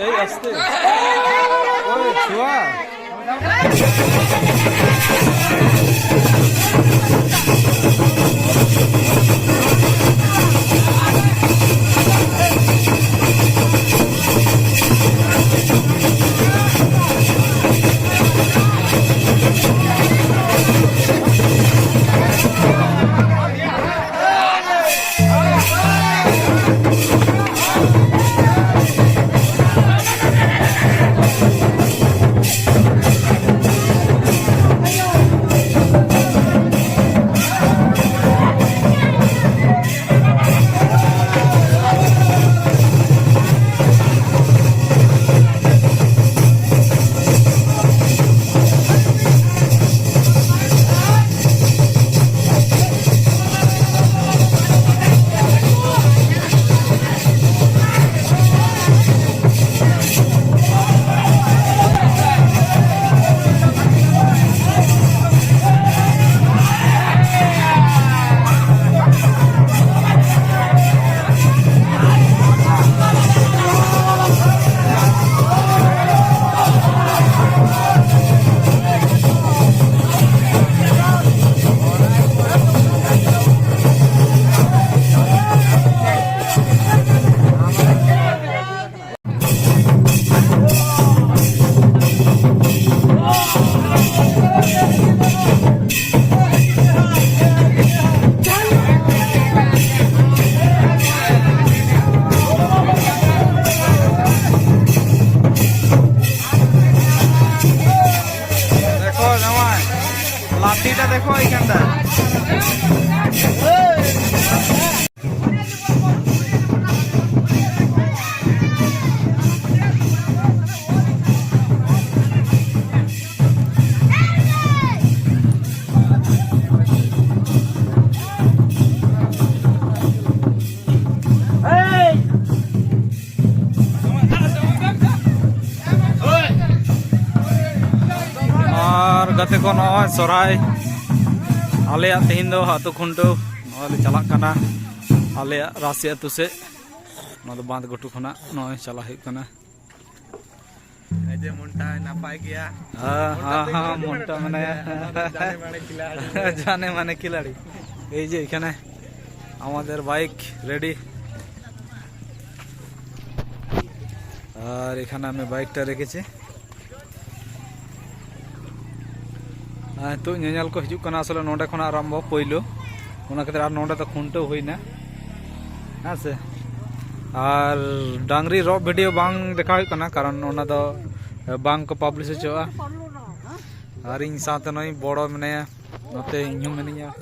এই আস্তে ওই ছুয়া লাঠিটা দেখো এইখানটা गाते को नॉय सोराय आले तेहिन दो हाथो खुंटो आले चला कना आले राशि अतु से नदो बांध गटु खना नॉय चला है कना एजे मुंटा नापाय गया हां मुंटा माने जाने माने खिलाड़ी এই যে এখানে আমাদের বাইক রেডি আর এখানে আমি বাইকটা রেখেছি तो नेल को हजू आसले नोडे खना आरम्भ पहलो खातिर नोडे तो खुंटो होना हाँ से और डांगरी रब भिडियो बांग देखा कारण दो बांग को पब्लिश होचोआ और इन साथ नई बड़ो मनाया नते इन मिनिया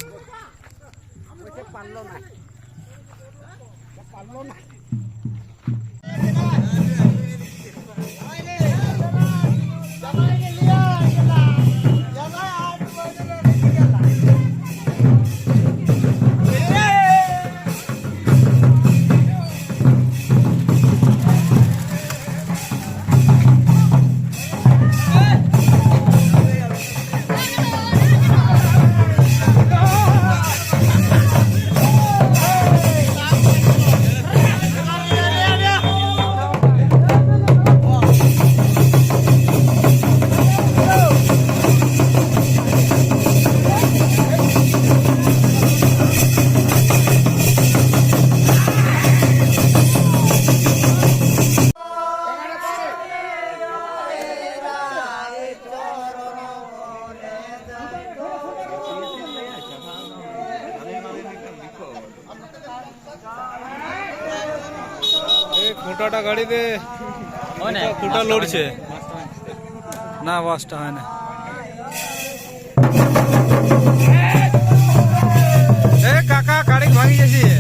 खुटाटा गाड़ी दे खुटा लोड छे ना वास्ता है ना ए काका गाड़ी भागी जैसी है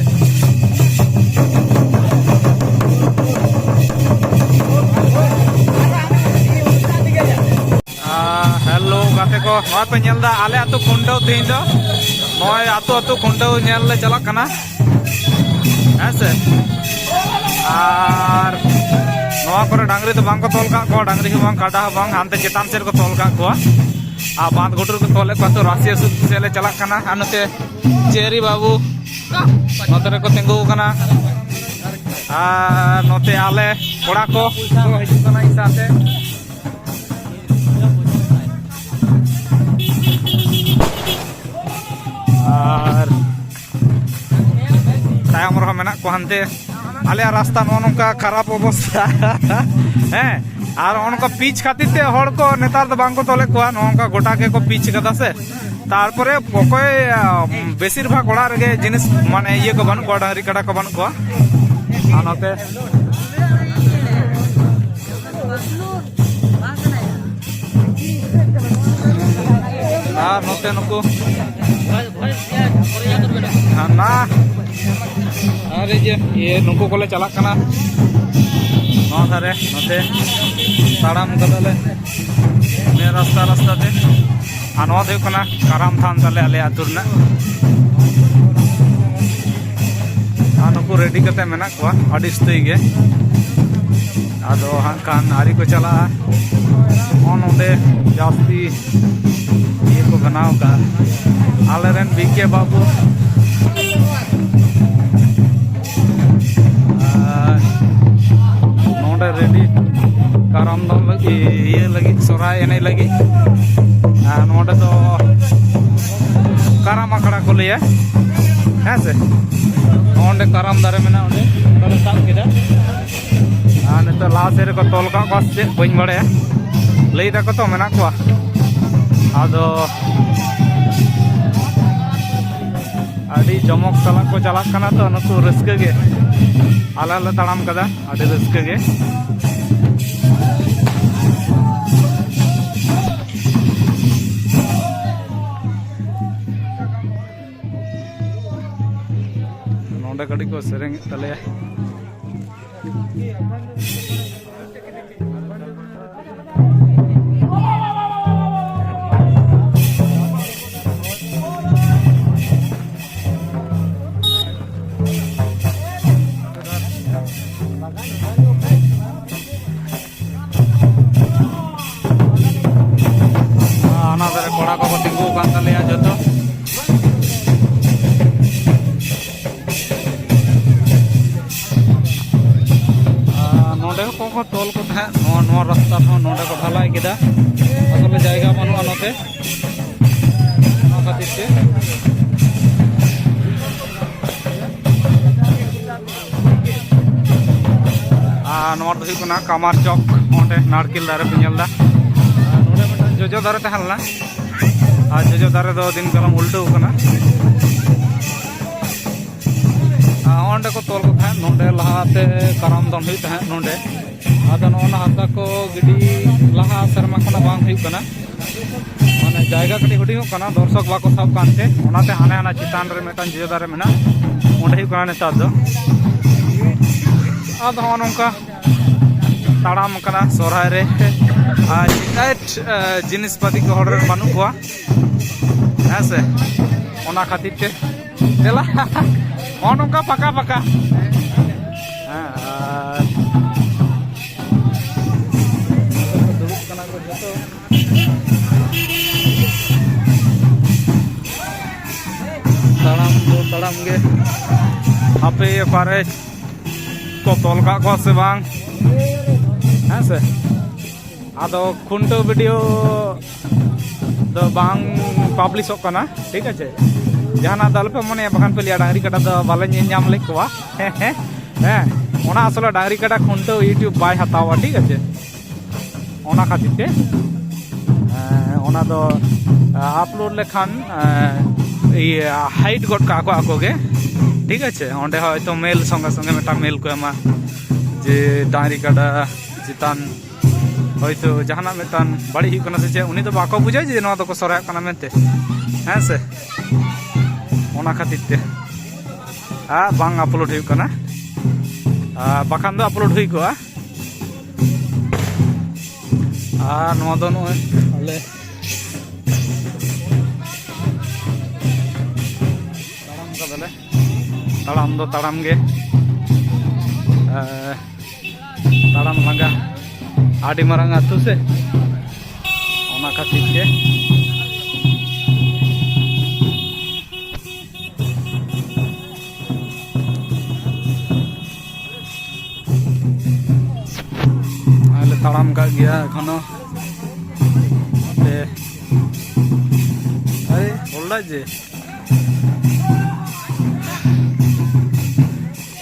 नॉय पे नेलदा आले आतो खुंटाव तीन दो नॉय आतो आतो खुंटाव नेल ले चला कना ऐसे आर नॉय पर डांगरी तो बांग को तोल का को डांगरी बांग काटा बांग हांते चेतान सेर को तोल का को आ बांध गुटुर को तोले को तो राशिया से ले चला कना अनते चेरी बाबू नोते को तिंगु कना आ नोते आले कोड़ा को हिजु कना इसाते और तायम रह मेना को हनते आले रास्ता नोनका खराब अवस्था हैं और उनका पिच खातिर ते हड़ को नेतार दो बांग को तोले को नोनका गोटा के को पिच कदा से तारपरे कोकोय बेसिर भाग ओड़ा रे जिनिस माने ये को बन को डांगरी कड़ा को बन को आनोते नोते नुको ना अरे ये नुको कोले चला कना नौ धारे नोते ताड़ाम कदले ने रास्ता रास्ता ते आनो दे कना काराम थान तले आले आतुरना आनुको रेडी कते मेना को अडिस्तई गे आदो हांकान आरी को चला ऑन ओंदे जास्ती ये को बनाव का आलेरन बीके बाबू नोंडे रेडी काराम दम लगी ये लगी सोराय एने लगी नोंडे तो काराम आखड़ा को लिया है से ओंडे काराम दारे मेना ओंडे तोले साब केदा आने तो लास्ट रे को तोल का से बइन बड़े लई दा को तो मेना को आदो आदि जमक सला को चला कना तो नुको रस्के गे आला ला तड़ाम कदा आदि रस्के गे नोंडे कड़ी को सेरेंग तले कोड़ा को तिंगु कान तले जतो नोडे को तोल को था नो रास्ता हो नोडे को ढलाई केदा असले जायगा बनुआ नोते ना खातिर से नोर दो हुई कामार चौक ओंडे नारकेल दारे पे नेलदा नोडे मटन जोजो दारे तहलना आज जोजो दारे दो दिन कलम उल्टो कना ओंडे को तोल को था नोडे लहाते काराम दम हुई था नोडे आदो नोना हाता को गिडी लहा शर्मा खना बांग हुई कना माने जायगा कटी हुडी हो कना दर्शक बाको सब कानते ओनाते हाने हाना चितान रे मेटन जोजो दारे मेना ओंडे हुई कना नेतार दो आदो नोंका ताड़ाम कना सोराय रे शिकायत जिनिस पाती को हॉर्डर बानु को ऐसे ओना खातिर ते चला नोंका पका पका दुरुप कना को जतो ताड़ाम गे आपे पारे को तोल का को से बांग हाँ से आदो खुंटो वीडियो दो बांग पब्लिश होकना ठीक है जहाना दल पे मने बखान पे लिया डांगरी कटा दो बाले नाम लेकवा हैं ओना असला डांगरी कटा खुंटो यूट्यूब बाय हतावा ठीक है ओना खातिर ते ओना दो अपलोड लेखान ये हाइट गोट का आको गे ठीक है ओंडे हयतो मेल संगे संगे मेटा मेल को एमा जे डांगरी कटा चितान हयतो जहाना मेटान बड़ी हुई कना से चे उनी तो बाको बुझाय जे नवा दको सराय कना मेनते हैं से ओना खातिर ते बांग अपलोड हुई कना बाखान दो अपलोड हुई को नवा दो नोय आले ᱫᱚᱞᱮ ᱛᱟᱲᱟᱢ ᱫᱚ ᱛᱟᱲᱟᱢ ᱜᱮ ᱛᱟᱲᱟᱢ ᱞᱟᱸᱜᱟ ᱟᱹᱰᱤ ᱢᱟᱨᱟᱝ ᱟᱹᱛᱩ ᱥᱮ ᱚᱱᱟ ᱠᱷᱟᱹᱛᱤᱨ ᱜᱮ ᱟᱞᱮ ᱛᱟᱲᱟᱢ ᱠᱟᱜ ᱜᱮᱭᱟ ᱮᱠᱷᱚᱱᱳ আরে বললা যে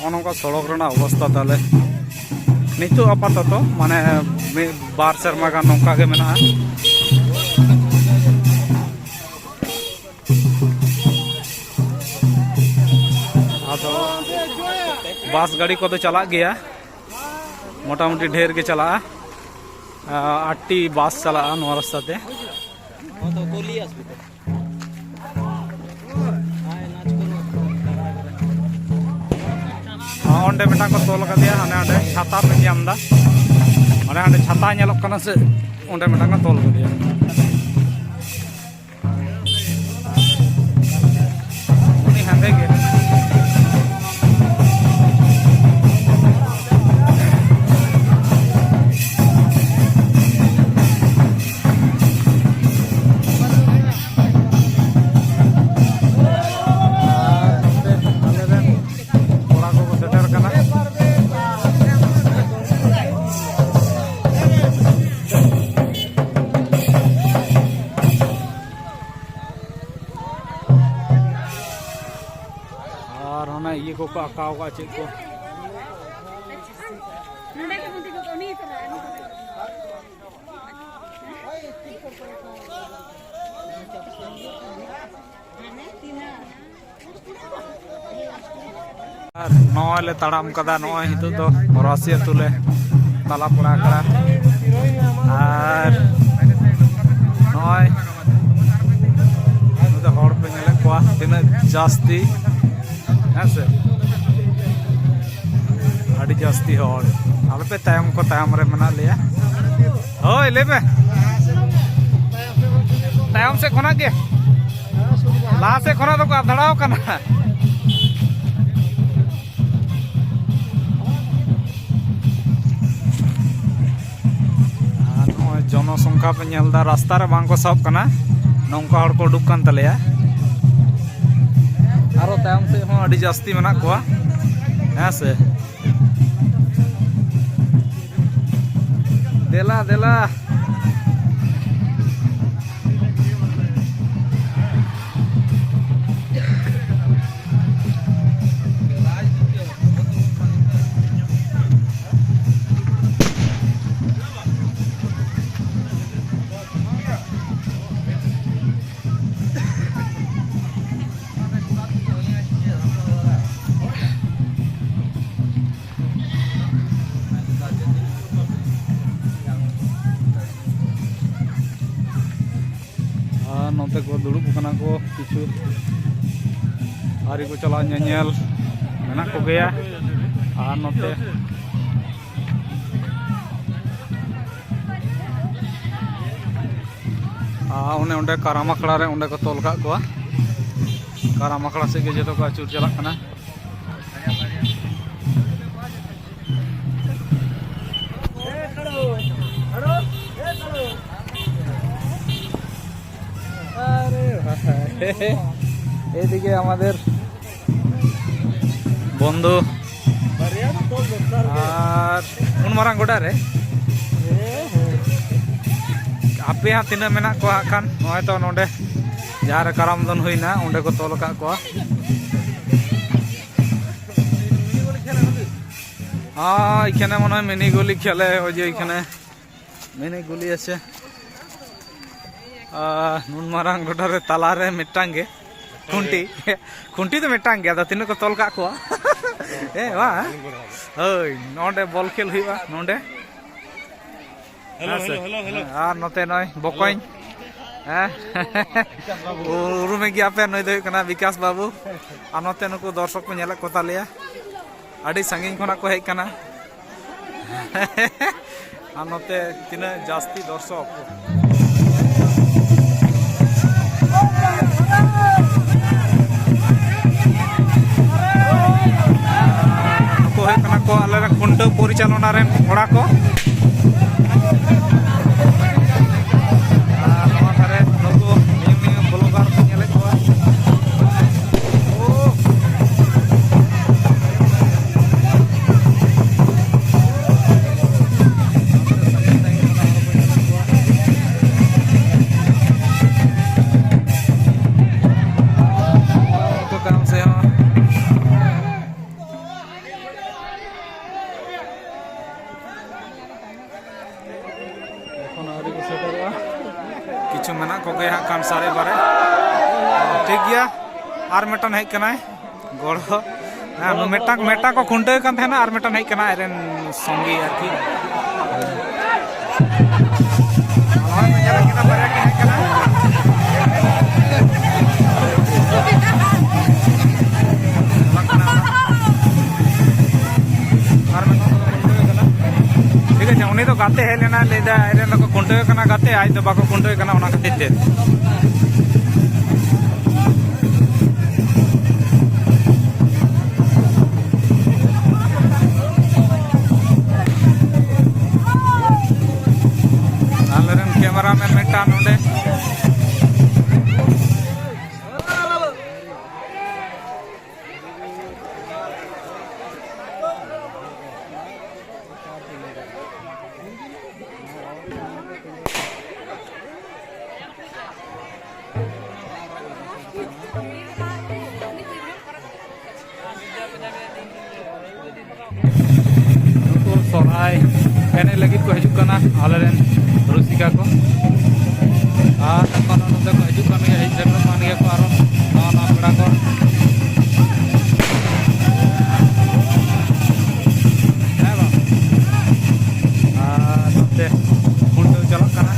অনকা সড়ক রেনার অবস্থা তাহলে নিতো আপাতত মানে বার সেরমা গান নৌকা গে মেনা আদো বাস গাড়ি কত চালা গিয়া মোটামুটি ঢের গে চালা 8টি বাস চালা নোয়া রাস্তাতে onde metang ko tol kadia ane ande chata pe nyamda ane ande chata nyalok kana se onde metang ko tol kadia uni hande ge ये को आकाव का चेक को नॉले तड़ाम कदा नॉय हितो तो राशि तुले ताला पड़ा करा और नॉय तो हड़ पे नेले को तिना जास्ती ऐसे अड़ी जास्ती हड़ आले पे तायम को तायम रे मना लिया ओए ले पे तायम से खोना के ला से खोना तो का धड़ाओ कना जनसंख्या पे नेलदा रास्ता रे बांग को सब कना नौका हड़ को उडुक कान तलेया आरो तायम से हो अड़ी जास्ती मना कोआ ऐसे देला देला नोते को दुड़ुब कना को किछु आरी को चला नेल मेना को गया आ नोते उन्हें उन्हें कारामाखड़ा रे उन्हें को तोल का को कारामाखड़ा से के जतो को अचूर चला कना এদিকে আমাদের বন্ধু আর উন মারাং গোটা রে আপে হা তিনা মেনা को खान नय तो नोडे जहां काराम दन हुईना ओंडे को तोल का को এখানে মনে হয় মিনি গুলি খেলে ওই যে এখানে মিনি গুলি আছে নুন মারাং গোটারে তালারে মিটাঙ্গে খুঁটি খুঁটি তো মিটাঙ্গে আদা তিন को तोल का को ए वा ओय नोडे बॉल खेल हुईबा नोडे हेलो हेलो हेलो आ नते नय बकई उरुमे गया पे नय दो कना विकास बाबू आ नते नको दर्शक को नेला को तालिया आडी संगिन खना को हेक कना आ नते तिना जास्ती दर्शक को आले खुंटो परिचालना रेन कोड़ा को नवा धारे नुकु नियम ब्लॉगार को नेले को किछु मना को गए हां सारे बारे ठीक गया आर मेटन है कनाय गड़ो हां मेटा को खुंटे kan thena आर मेटन है कना एरेन संगी आरकी और में जरा किना बारे के है कना आर मेटन ठीक है उन्हें तो गाते है लेना लेदा एरेन को खुंटे कना गाते आज तो बाको खुंटे कना ओना खातिर ते आलेरन कैमरामैन मेटा नोडे सोनाई एने लगी को हजुकना आलेरन रुसिका को और तखन नोते को हजुकना हे सेटर मान गया को आरो ना पेड़ा को है बा नोते खुंटो चलक कना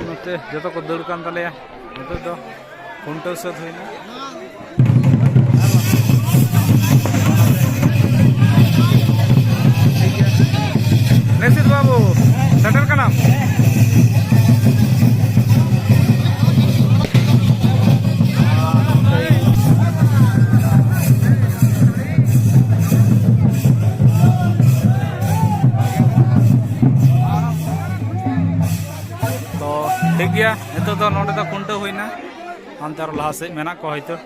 नोते जो को दौड़ कान तले नोते तो खुंटो सद होइना नसीर बाबू सेटर का नाम ठीक गया नितो तो नोडे तो खुंटो होइना अंतर लहा से मेना को होइतो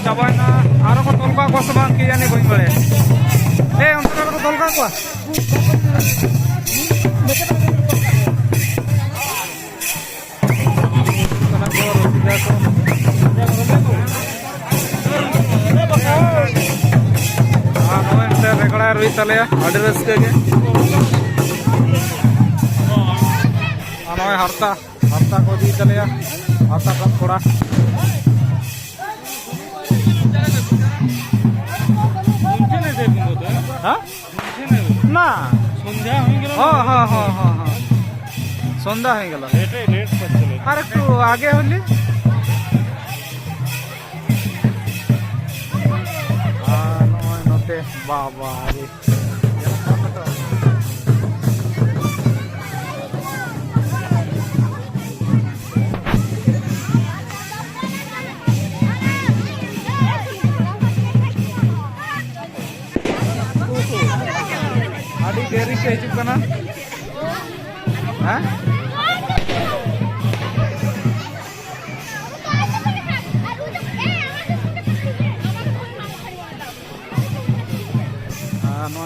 चाबाना आरो को तोलका को सबान के जाने कोई बड़े ए अंतर को तोलका को रेगड़ा रुई तलेया अड़ी रस्के के हरता को दी तलेया हरता का थोड़ा ना सन्ध्या हो गल अरे तू आगे होली बाबा रे आदि देरी के हिजुग कना हां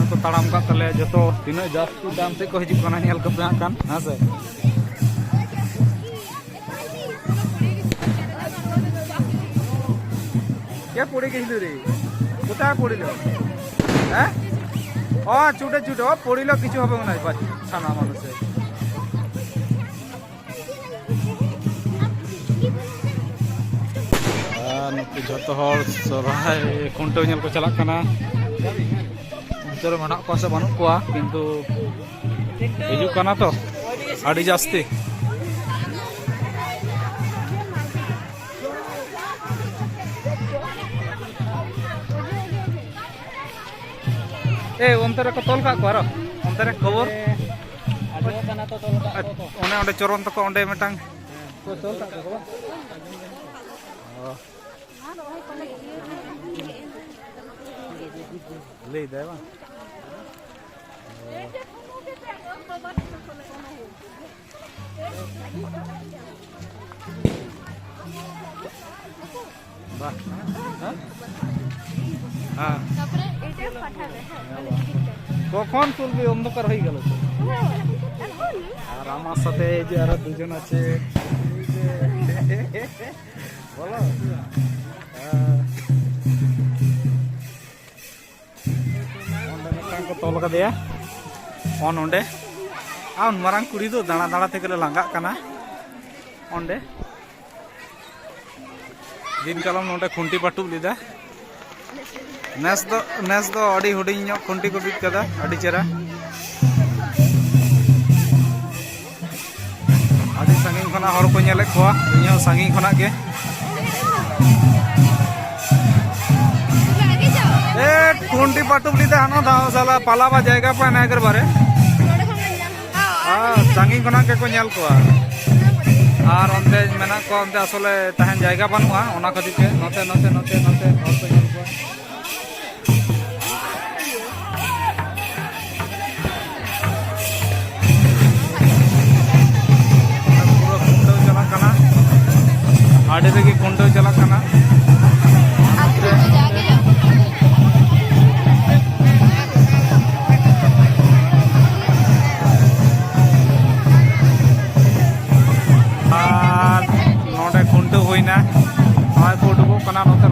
को ताड़ाम का तले जो तो तीनों जास्ती दाम से को हिजुग कना नेल कपे हां से কে পড়ে গেছিল রে? কোথায় পড়িল? হ্যাঁ, ও ছুটে ছুটে ও পড়িল, কিছু হবে না ছানা মানুষের। ᱱᱩᱠᱩ ᱡᱚᱛᱚ ᱦᱚᱲ ᱥᱚᱨᱦᱟᱭ ᱠᱷᱩᱱᱴᱟᱹᱣ ᱧᱮᱞ ᱠᱚ ᱪᱟᱞᱟᱜ ᱠᱟᱱᱟ। ᱚᱱᱛᱮ ᱨᱮ ᱢᱮᱱᱟᱜ ᱠᱚᱣᱟ ᱥᱮ ᱵᱟᱹᱱᱩᱜ ᱠᱚᱣᱟ, ᱠᱤᱱᱛᱩ ᱦᱤᱡᱩᱜ ᱠᱟᱱᱟ ᱛᱚ ᱟᱹᱰᱤ ᱡᱟᱹᱥᱛᱤ। ᱚᱱᱛᱮ ᱨᱮᱠᱚ ᱛᱚᱞ ᱠᱟᱜ ᱠᱚᱣᱟ ᱟᱨᱚ ᱚᱱᱛᱮ ᱨᱮ ᱠᱷᱚᱵᱚᱨ ᱚᱱᱮ ᱚᱸᱰᱮ ᱪᱚᱨᱚᱱ ᱛᱟᱠᱚ ᱚᱸᱰᱮ ᱢᱤᱫᱴᱟᱝ ᱛᱚᱞ ᱠᱟᱜ ᱠᱚᱣᱟ ᱞᱟᱹᱭ ᱫᱟᱭ ᱵᱟᱝ। বাহ, হ্যাঁ কখন তুলবি? অন্ধকার হয়ে গেল তো। আর আমার সাথে এই যে আরো দুজন আছে, বলো। ᱚᱸᱰᱮ ᱛᱚᱞ ᱠᱟᱫᱮᱭᱟ ᱚᱸᱰᱮ ᱟᱨ ᱢᱟᱨᱟᱝ ᱠᱩᱲᱤ ᱫᱚ ᱫᱟᱬᱟ ᱫᱟᱬᱟ ᱛᱮᱜᱮ ᱞᱟᱸᱜᱟᱜ ᱠᱟᱱᱟ। ᱚᱸᱰᱮ ᱫᱤᱱ ᱠᱟᱞᱚᱢ ᱱᱚᱰᱮ ᱠᱷᱩᱱᱴᱤ ᱯᱟᱹᱴᱩᱵ ᱞᱮᱫᱟ। ᱱᱮᱥ ᱫᱚ ᱟᱹᱰᱤ ᱦᱩᱰᱤᱧ ᱧᱚᱜ ᱠᱷᱩᱱᱴᱤ ᱠᱚ ᱵᱤᱫ ᱠᱟᱫᱟ, ᱟᱹᱰᱤ ᱪᱮᱦᱨᱟ। ᱟᱹᱰᱤ ᱥᱟᱺᱜᱤᱧ ᱠᱷᱚᱱᱟᱜ ᱦᱚᱲ ᱠᱚ ᱧᱮᱞᱮᱫ ᱠᱚᱣᱟ, ᱤᱧ ᱦᱚᱸ ᱥᱟᱺᱜᱤᱧ ᱠᱷᱚᱱᱟᱜ ᱜᱮ। খুন্টি পাটুব লিতে হানো দাও সালা পালাবা জায়গা পায় না একবারে। সাঙ্গিং খনাক কে কো ñᱮল কোয়া আর অন্তে মেনা কো অন্তে আসলে তাহেন জায়গা বানুয়া, ওনা খাতির তে নতে নতে নতে নতে হর কো ñেল কোয়া। পুরো খুন্টাও চালাক কানা, আড়ে রেগে খুন্টাও চালাক কানা।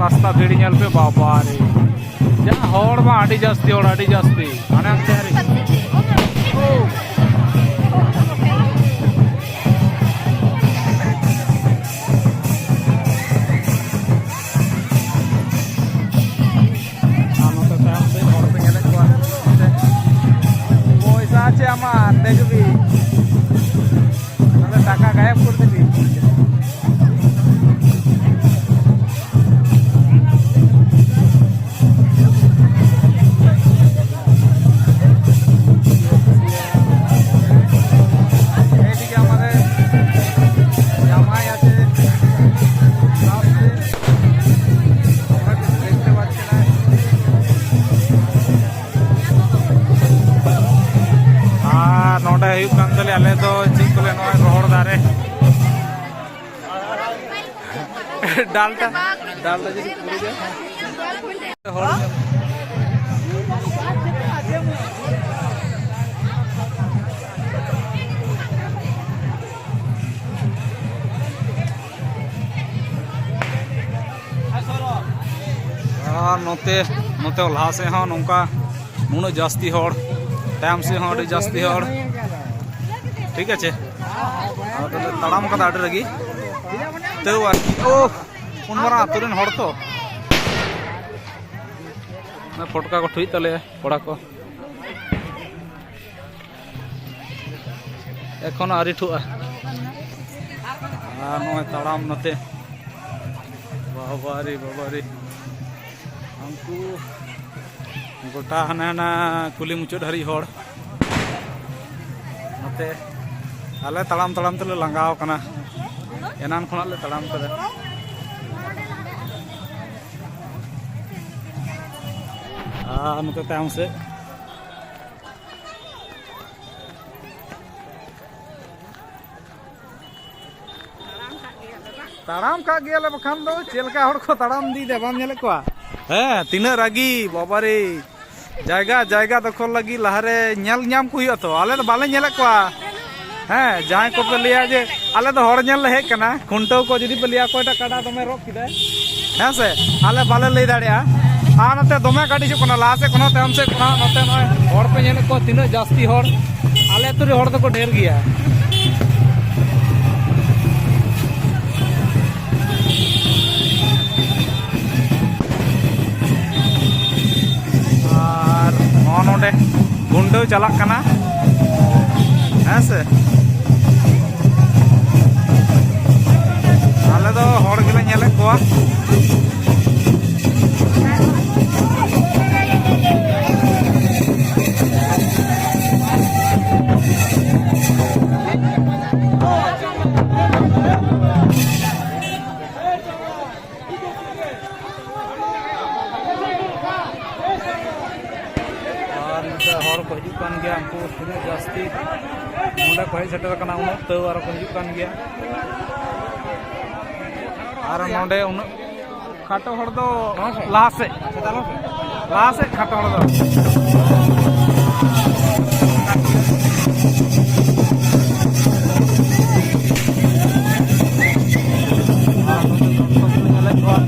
रास्ता भीड़ ñel पे बाबा रे जा हड़ बा आड़ी जास्ती और आड़ी जास्ती आने आते हरी পয়সা আছে আমার দেখবি, তাহলে টাকা গায়েব করে দিবি। আলে তো ঠিক করে নয় রহড় দারে ডালটা যদি পুড়ে যায় আর নতে লাহা সে হন নৌকা নুন জাস্তি হড়, তায়ম সে হন আᱹᱰᱤ জাস্তি হড়। ঠিক আছে, তাড়াম কাদা আড়ে রেগি তেও আর কি। ও কোন মারা আতুরেন হড় তো ফটকা को ठुई तले कोड़ा को এখন আরি ঠুয়া আর নয় তাড়াম নতে বাবারি हमको गोटा हाना कुली मुचाद हरी हड़ नते आले तड़ाम तड़ाम तेले लांगाव कना, एनान खना ले तड़ाम कदा। नते तायम से ताड़ाम का गया बखान दो चेलका हड़ को ताड़ाम दी दे बाम नेले कोआ। ᱦᱮᱸ ᱛᱤᱱᱟᱹᱜ ᱨᱟᱜᱤ ᱵᱟᱵᱟᱨᱮ জায়গা দখল লাগি লাহারে ñᱮল ᱧᱟᱢ ᱠᱚ ᱦᱩᱭᱩᱜᱼᱟ ᱛᱚ, ᱟᱞᱮ ᱫᱚ ᱵᱟᱞᱮ ᱧᱮᱞᱮᱫ ᱠᱚᱣᱟ। ᱦᱮᱸ ᱡᱟᱦᱟᱸᱭ ᱠᱚᱯᱮ ᱞᱟᱹᱭᱟ ᱡᱮ ᱟᱞᱮ ᱫᱚ ᱦᱚᱲ ᱧᱮᱞ ᱞᱮ ᱦᱮᱡ ᱠᱟᱱᱟ, ᱠᱷᱩᱱᱴᱟᱹᱣ ᱠᱚ ᱡᱩᱫᱤ ᱯᱮ ᱞᱟᱹᱭᱟ ᱚᱠᱚᱭᱴᱟᱜ ᱠᱟᱰᱟ ᱫᱚᱢᱮ ᱨᱚᱜ ᱠᱮᱫᱟᱭ, ᱦᱮᱸ ᱥᱮ ᱟᱞᱮ ᱵᱟᱞᱮ ᱞᱟᱹᱭ ᱫᱟᱲᱮᱭᱟᱜᱼᱟ ᱟᱨ ᱱᱚᱛᱮ ᱫᱚᱢᱮ ᱜᱟᱹᱰᱤ ᱦᱤᱡᱩᱜ ᱠᱟᱱᱟ ᱞᱟᱦᱟ ᱥᱮᱫ ᱠᱷᱚᱱ ᱛᱟᱭᱚᱢ ᱥᱮᱫ ᱠᱷᱚᱱ ᱱᱚᱛᱮ ᱱᱚᱜᱼᱚᱭ ᱦᱚᱲ ᱯᱮ ᱧᱮᱞᱮᱫ ᱠᱚᱣᱟ ᱛᱤᱱᱟᱹᱜ ᱡᱟᱹᱥᱛᱤ ᱦᱚᱲ ᱟᱞᱮ ᱟᱹᱛᱩ ᱨᱮ ᱦᱚᱲ ᱫᱚᱠᱚ ᱰᱷᱮᱨ ᱜᱮᱭᱟ আর নডে গুন্ডাও চালাক কানা হ্যাঁ সে আলে তো হড় গেলে নেলে কোয়া हर को हजून गया उनको तीन जास्ती नोडे को हज सेटर उन तव और हजून गया और नोडे उन खाटो हड़ दो लहा से खाटो हड़ दो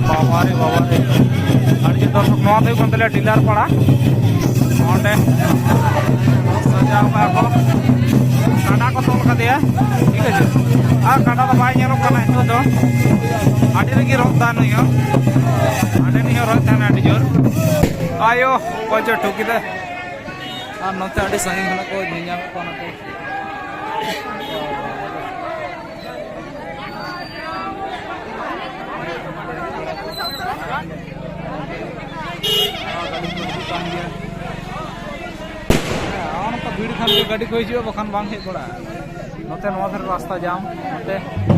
बाबारे बाबारे अड़ी दर्शक नवा दे कोन तले डीलर पड़ा नोडे सजाव का को काडा को तोल का दिया ठीक है आ काडा तो बाय नेलो कना हितो दो आडी रगी रोदा नयो आडे नियो रोता ना आडी जोर आयो कोजो ठुकी दे आ नोते आडी संगी खना को निया को ना को भीड़ खान गाड़ी को बखान बांग हेज बड़ा नोते रास्ता जाम नोते